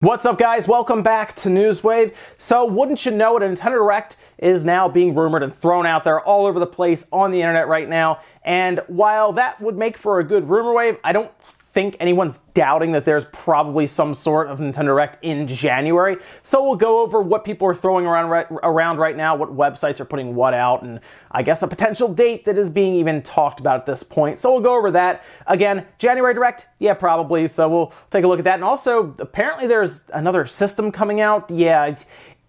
What's up, guys? Welcome back to Newswave. So wouldn't you know it, a Nintendo Direct is now being rumored and thrown out there all over the place on the internet right now. And while that would make for a good rumor wave, I don't think anyone's doubting that there's probably some sort of Nintendo Direct in January. So we'll go over what people are throwing around right now, what websites are putting what out, and I guess a potential date that is being even talked about at this point. So we'll go over that. Again, January Direct? Yeah, probably. So we'll take a look at that. And also, apparently there's another system coming out. Yeah,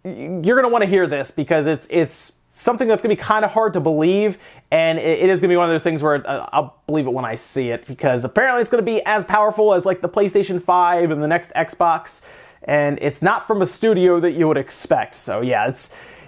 you're going to want to hear this because it's something that's going to be kind of hard to believe, and it is going to be one of those things where I'll believe it when I see it, because apparently it's going to be as powerful as like the PlayStation 5 and the next Xbox, and it's not from a studio that you would expect. So yeah,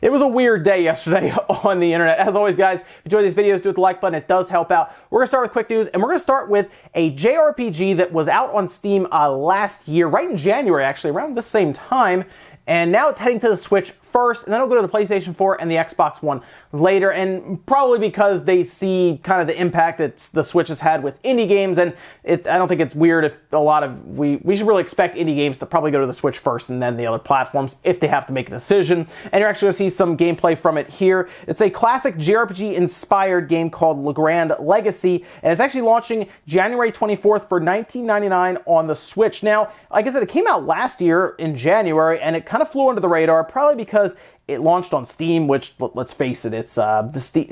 it was a weird day yesterday on the internet. As always, guys, if you enjoy these videos, do hit the like button. It does help out. We're going to start with quick news, and we're going to start with a JRPG that was out on Steam last year, right in January, actually, around the same time. And now it's heading to the Switch first, and then it'll go to the PlayStation 4 and the Xbox One later, and probably because they see kind of the impact that the Switch has had with indie games, and I don't think it's weird if we should really expect indie games to probably go to the Switch first and then the other platforms if they have to make a decision. And you're actually going to see some gameplay from it here. It's a classic JRPG-inspired game called Le Grand Legacy, and it's actually launching January 24th for $19.99 on the Switch. Now, like I said, it came out last year in January, and it kind of flew under the radar, probably because it launched on Steam, which, let's face it, it's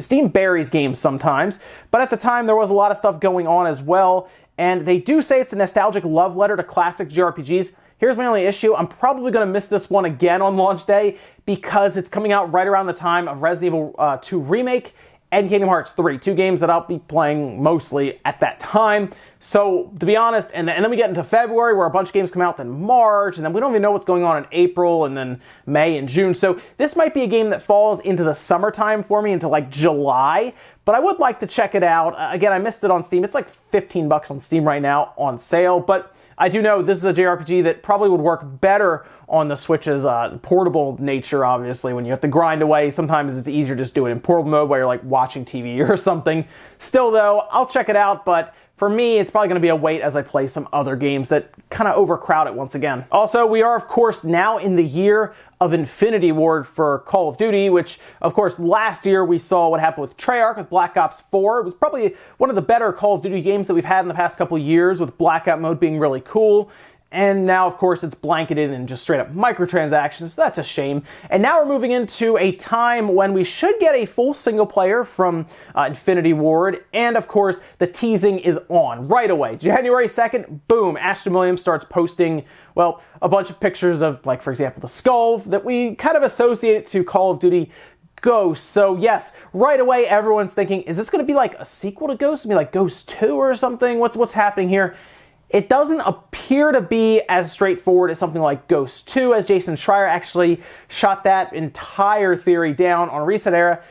Steam buries games sometimes. But at the time, there was a lot of stuff going on as well, and they do say it's a nostalgic love letter to classic JRPGs. Here's my only issue. I'm probably going to miss this one again on launch day because it's coming out right around the time of Resident Evil 2 Remake and Kingdom Hearts 3, two games that I'll be playing mostly at that time. So, to be honest, and then we get into February where a bunch of games come out, then March, and then we don't even know what's going on in April, and then May and June. So this might be a game that falls into the summertime for me, into like July, but I would like to check it out. Again, I missed it on Steam. It's like $15 on Steam right now on sale, but I do know this is a JRPG that probably would work better on the Switch's portable nature, obviously. When you have to grind away, sometimes it's easier just do it in portable mode while you're like watching TV or something. Still though, I'll check it out, but for me, it's probably going to be a wait as I play some other games that kind of overcrowd it once again. Also, we are, of course, now in the year of Infinity Ward for Call of Duty, which, of course, last year we saw what happened with Treyarch with Black Ops 4. It was probably one of the better Call of Duty games that we've had in the past couple of years, with Blackout mode being really cool. And now, of course, it's blanketed in just straight up microtransactions. So that's a shame. And now we're moving into a time when we should get a full single player from Infinity Ward. And of course, the teasing is on right away. January 2nd, boom, Ashton Williams starts posting, well, a bunch of pictures of, like, for example, the skull that we kind of associate to Call of Duty Ghost. So yes, right away, everyone's thinking, is this going to be like a sequel to Ghost? Maybe like Ghost 2 or something? What's happening here? It doesn't appear to be as straightforward as something like Ghost 2, as Jason Schreier actually shot that entire theory down on Reset Era.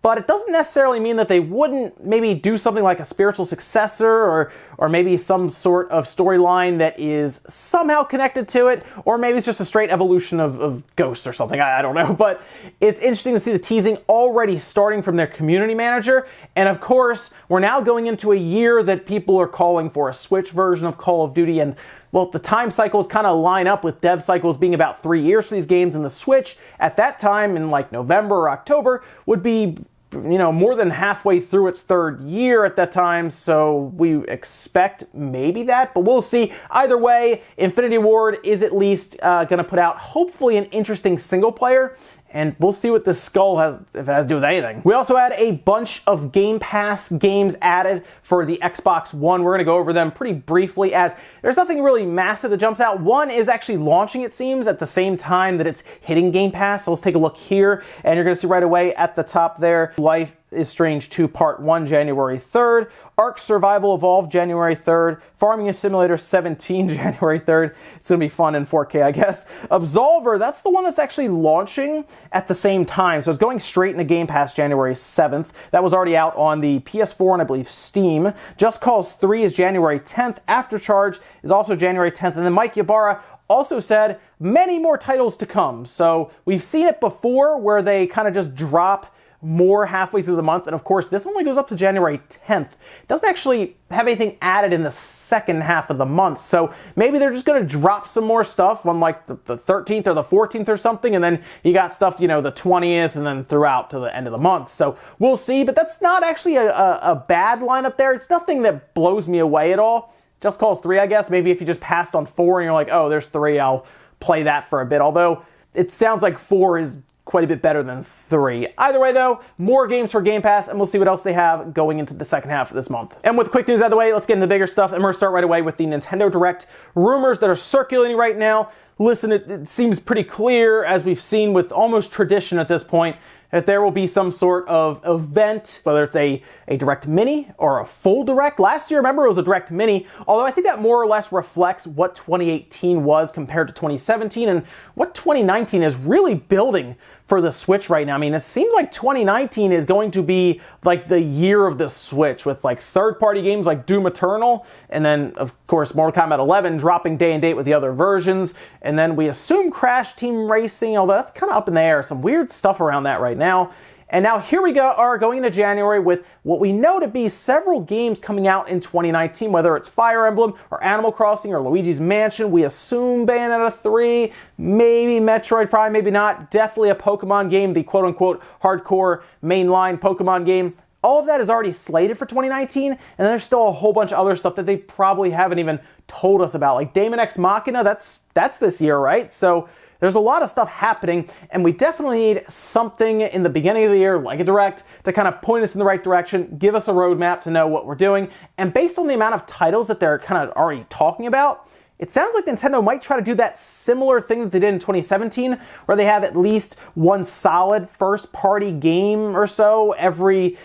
But it doesn't necessarily mean that they wouldn't maybe do something like a spiritual successor, or maybe some sort of storyline that is somehow connected to it, or maybe it's just a straight evolution of Ghost or something. I don't know. But it's interesting to see the teasing already starting from their community manager. And of course, we're now going into a year that people are calling for a Switch version of Call of Duty, and well, the time cycles kind of line up with dev cycles being about 3 years for these games, and the Switch at that time in like November or October would be, you know, more than halfway through its third year at that time. So we expect maybe that, but we'll see. Either way, Infinity Ward is at least going to put out hopefully an interesting single player. And we'll see what this skull has, if it has to do with anything. We also had a bunch of Game Pass games added for the Xbox One. We're going to go over them pretty briefly, as there's nothing really massive that jumps out. One is actually launching, it seems, at the same time that it's hitting Game Pass. So let's take a look here, and you're going to see right away at the top there, Life is Strange 2 Part 1, January 3rd. Ark Survival Evolved, January 3rd. Farming Simulator 17, January 3rd. It's going to be fun in 4K, I guess. Absolver, that's the one that's actually launching at the same time. So it's going straight into Game Pass January 7th. That was already out on the PS4 and I believe Steam. Just Cause 3 is January 10th. Aftercharge is also January 10th. And then Mike Ybarra also said many more titles to come. So we've seen it before where they kind of just drop more halfway through the month. And of course, this only goes up to January 10th. It doesn't actually have anything added in the second half of the month. So maybe they're just going to drop some more stuff on like the 13th or the 14th or something. And then you got stuff, the 20th and then throughout to the end of the month. So we'll see. But that's not actually a bad lineup there. It's nothing that blows me away at all. Just Cause 3, I guess. Maybe if you just passed on 4 and you're like, oh, there's 3, I'll play that for a bit. Although it sounds like 4 is quite a bit better than 3. Either way, though, more games for Game Pass, and we'll see what else they have going into the second half of this month. And with quick news out of the way, let's get into the bigger stuff, and we're going to start right away with the Nintendo Direct rumors that are circulating right now. Listen, it seems pretty clear, as we've seen with almost tradition at this point, that there will be some sort of event, whether it's a Direct Mini or a full Direct. Last year, remember, it was a Direct Mini, although I think that more or less reflects what 2018 was compared to 2017 and what 2019 is really building for the Switch right now. I mean, it seems like 2019 is going to be like the year of the Switch with like third-party games like Doom Eternal, and then, of course, Mortal Kombat 11 dropping day and date with the other versions, and then we assume Crash Team Racing, although that's kind of up in the air. Some weird stuff around that right now. And now here we are going into January with what we know to be several games coming out in 2019, whether it's Fire Emblem or Animal Crossing or Luigi's Mansion. We assume Bayonetta 3, maybe Metroid Prime, maybe not. Definitely a Pokemon game, the quote-unquote hardcore mainline Pokemon game. All of that is already slated for 2019, and there's still a whole bunch of other stuff that they probably haven't even told us about. Like Daemon X Machina, that's this year, right? So there's a lot of stuff happening, and we definitely need something in the beginning of the year, like a Direct, to kind of point us in the right direction, give us a roadmap to know what we're doing. And based on the amount of titles that they're kind of already talking about, it sounds like Nintendo might try to do that similar thing that they did in 2017, where they have at least one solid first-party game or so every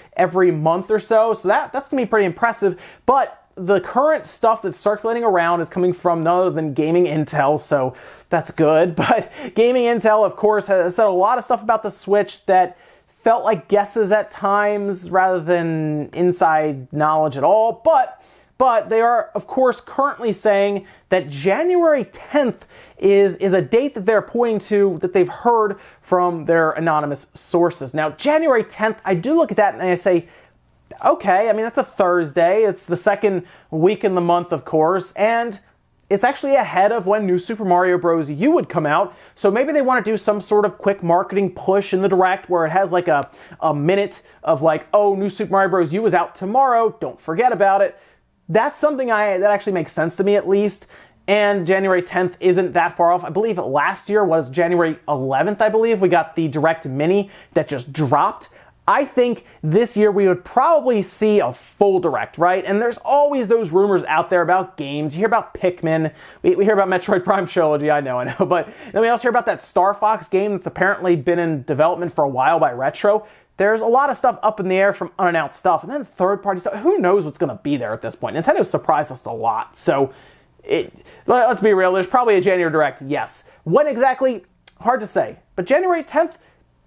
month or so. So that's going to be pretty impressive. But the current stuff that's circulating around is coming from none other than Gaming Intel, so that's good. But Gaming Intel, of course, has said a lot of stuff about the Switch that felt like guesses at times rather than inside knowledge at all. But they are, of course, currently saying that January 10th is a date that they're pointing to that they've heard from their anonymous sources. Now, January 10th, I do look at that and I say, okay, I mean, that's a Thursday. It's the second week in the month, of course, and it's actually ahead of when New Super Mario Bros. U would come out. So maybe they want to do some sort of quick marketing push in the Direct where it has like a minute of like, oh, New Super Mario Bros. U is out tomorrow. Don't forget about it. That's something that actually makes sense to me, at least. And January 10th isn't that far off. I believe last year was January 11th, I believe. We got the Direct Mini that just dropped. I think this year we would probably see a full Direct, right? And there's always those rumors out there about games. You hear about Pikmin. We hear about Metroid Prime Trilogy, I know. But then we also hear about that Star Fox game that's apparently been in development for a while by Retro. There's a lot of stuff up in the air from unannounced stuff. And then third-party stuff. Who knows what's going to be there at this point? Nintendo surprised us a lot. So let's be real. There's probably a January Direct, yes. When exactly? Hard to say. But January 10th,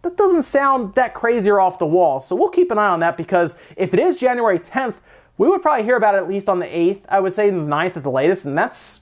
that doesn't sound that crazy or off the wall. So we'll keep an eye on that, because if it is January 10th, we would probably hear about it at least on the 8th. I would say the 9th at the latest, and that's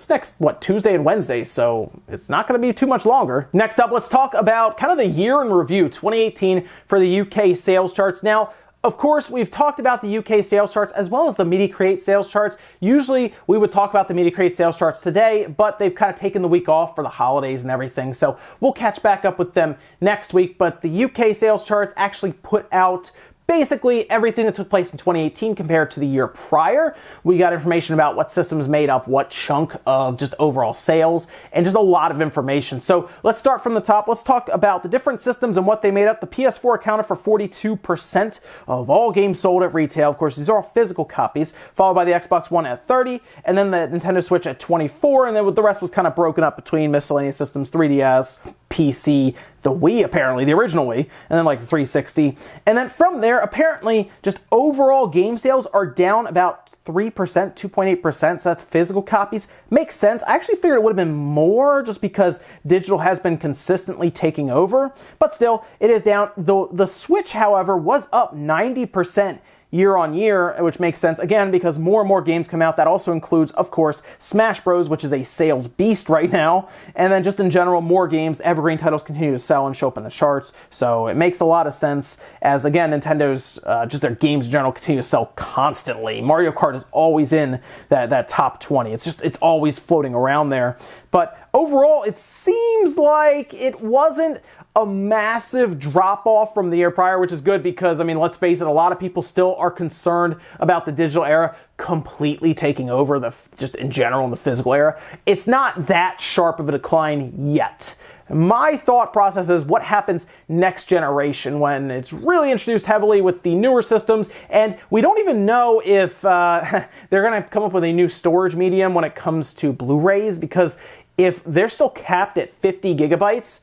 next, Tuesday and Wednesday, so it's not going to be too much longer. Next up, let's talk about kind of the year in review, 2018, for the UK sales charts. Now, of course, we've talked about the UK sales charts as well as the Media Create sales charts. Usually, we would talk about the Media Create sales charts today, but they've kind of taken the week off for the holidays and everything, so we'll catch back up with them next week. But the UK sales charts actually put out basically everything that took place in 2018 compared to the year prior. We got information about what systems made up what chunk of just overall sales, and just a lot of information. So let's start from the top. Let's talk about the different systems and what they made up. The PS4 accounted for 42% of all games sold at retail. Of course, these are all physical copies, followed by the Xbox One at 30%, and then the Nintendo Switch at 24%, and then the rest was kind of broken up between miscellaneous systems, 3DS, PC, the Wii, apparently, the original Wii, and then like the 360. And then from there, apparently, just overall game sales are down about 3%, 2.8%, so that's physical copies. Makes sense. I actually figured it would have been more just because digital has been consistently taking over, but still, it is down. The Switch, however, was up 90% year on year, which makes sense, again, because more and more games come out. That also includes, of course, Smash Bros., which is a sales beast right now, and then just in general, more games, evergreen titles continue to sell and show up in the charts, so it makes a lot of sense as, again, Nintendo's, just their games in general continue to sell constantly. Mario Kart is always in that top 20. It's always floating around there. But overall, it seems like it wasn't a massive drop-off from the year prior, which is good because, I mean, let's face it, a lot of people still are concerned about the digital era completely taking over just in general in the physical era. It's not that sharp of a decline yet. My thought process is what happens next generation when it's really introduced heavily with the newer systems, and we don't even know if they're going to come up with a new storage medium when it comes to Blu-rays, because if they're still capped at 50 gigabytes,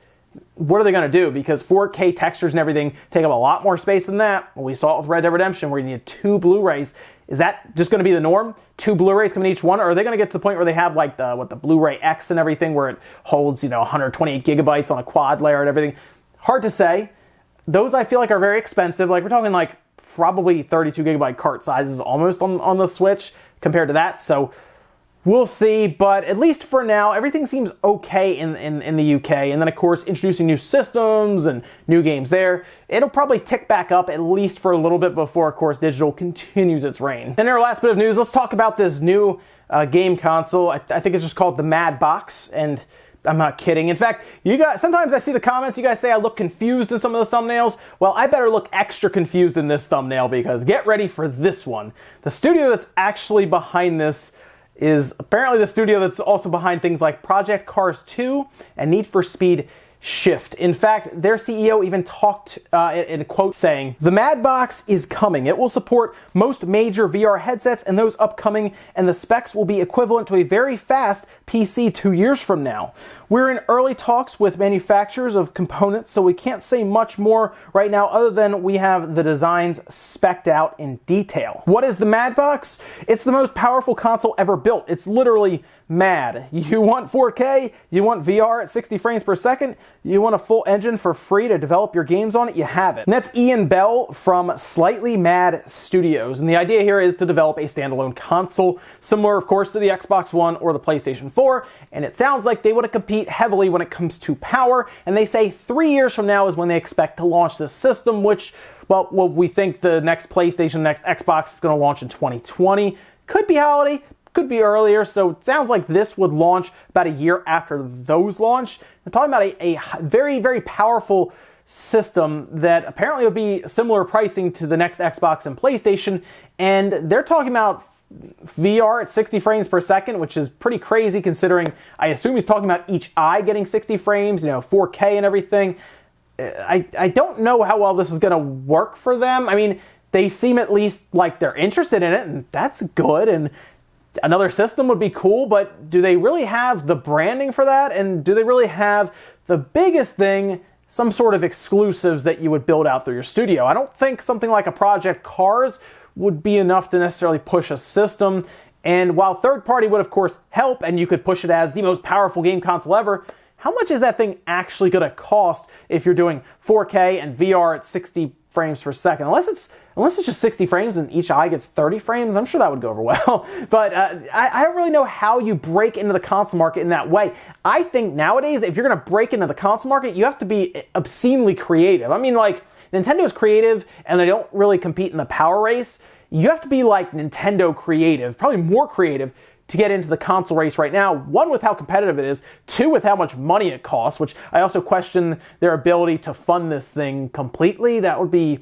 what are they going to do? Because 4K textures and everything take up a lot more space than that. We saw it with Red Dead Redemption where you need 2 Blu-rays. Is that just going to be the norm? 2 Blu-rays coming in each one? Or are they going to get to the point where they have like the Blu-ray X and everything where it holds, 128 gigabytes on a quad layer and everything? Hard to say. Those I feel like are very expensive. Like we're talking like probably 32 gigabyte cart sizes almost on the Switch compared to that. So we'll see, but at least for now, everything seems okay in the UK. And then, of course, introducing new systems and new games there, it'll probably tick back up at least for a little bit before, of course, digital continues its reign. And our last bit of news, let's talk about this new game console. I think it's just called the Mad Box, and I'm not kidding. In fact, you guys, sometimes I see the comments, you guys say I look confused in some of the thumbnails. Well, I better look extra confused in this thumbnail because get ready for this one. The studio that's actually behind this is apparently the studio that's also behind things like Project Cars 2 and Need for Speed Shift. In fact, their CEO even talked in a quote saying, "The Mad Box is coming. It will support most major VR headsets and those upcoming, and the specs will be equivalent to a very fast PC 2 years from now. We're in early talks with manufacturers of components, so we can't say much more right now other than we have the designs spec'd out in detail." What is the Mad Box? It's the most powerful console ever built. It's literally mad. You want 4K? You want VR at 60 frames per second? You want a full engine for free to develop your games on it? You have it. And that's Ian Bell from Slightly Mad Studios. And the idea here is to develop a standalone console, similar, of course, to the Xbox One or the PlayStation 4. And it sounds like they want to compete heavily when it comes to power. And they say 3 years from now is when they expect to launch this system, which, well, we think the next PlayStation, next Xbox is going to launch in 2020. Could be holiday, could be earlier, so it sounds like this would launch about a year after those launch. We're talking about a very, very powerful system that apparently will be similar pricing to the next Xbox and PlayStation, and they're talking about VR at 60 frames per second, which is pretty crazy considering, I assume he's talking about each eye getting 60 frames, 4K and everything. I don't know how well this is going to work for them. I mean, they seem at least like they're interested in it, and that's good, and another system would be cool, but do they really have the branding for that? And do they really have the biggest thing, some sort of exclusives that you would build out through your studio? I don't think something like a Project Cars would be enough to necessarily push a system. And while third party would of course help, and you could push it as the most powerful game console ever, how much is that thing actually going to cost if you're doing 4K and VR at 60 frames per second? Unless it's just 60 frames and each eye gets 30 frames, I'm sure that would go over well. But I don't really know how you break into the console market in that way. I think nowadays, if you're going to break into the console market, you have to be obscenely creative. I mean, like, Nintendo's creative and they don't really compete in the power race. You have to be like Nintendo creative, probably more creative, to get into the console race right now. One, with how competitive it is. Two, with how much money it costs, which I also question their ability to fund this thing completely. That would be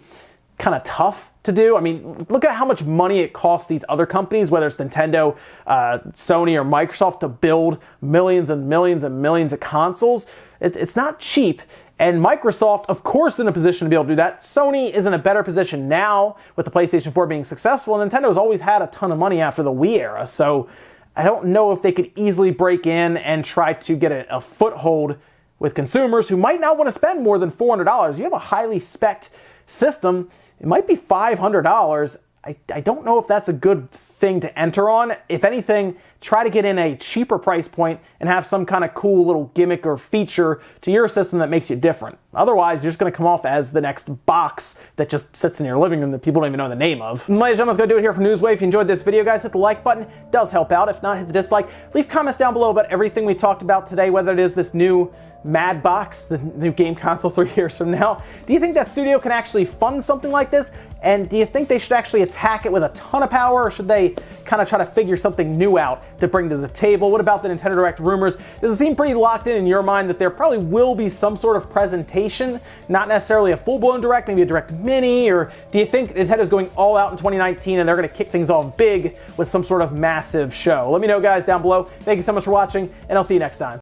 kind of tough to do. I mean, look at how much money it costs these other companies, whether it's Nintendo, Sony, or Microsoft, to build millions and millions and millions of consoles. It's not cheap. And Microsoft, of course, is in a position to be able to do that. Sony is in a better position now with the PlayStation 4 being successful. And Nintendo's always had a ton of money after the Wii era. So I don't know if they could easily break in and try to get a foothold with consumers who might not want to spend more than $400. You have a highly spec'd system, it might be $500. I don't know if that's a good thing to enter on. If anything, try to get in a cheaper price point and have some kind of cool little gimmick or feature to your system that makes you different. Otherwise, you're just going to come off as the next box that just sits in your living room that people don't even know the name of. Ladies and gentlemen, that's going to do it here for Newswave. If you enjoyed this video, guys, hit the like button. It does help out. If not, hit the dislike. Leave comments down below about everything we talked about today, whether it is this new Mad Box, the new game console 3 years from now. Do you think that studio can actually fund something like this? And do you think they should actually attack it with a ton of power, or should they kind of try to figure something new out to bring to the table? What about the Nintendo Direct rumors? Does it seem pretty locked in your mind that there probably will be some sort of presentation, not necessarily a full-blown Direct, maybe a Direct Mini, or do you think Nintendo's going all out in 2019 and they're going to kick things off big with some sort of massive show? Let me know, guys, down below. Thank you so much for watching, and I'll see you next time.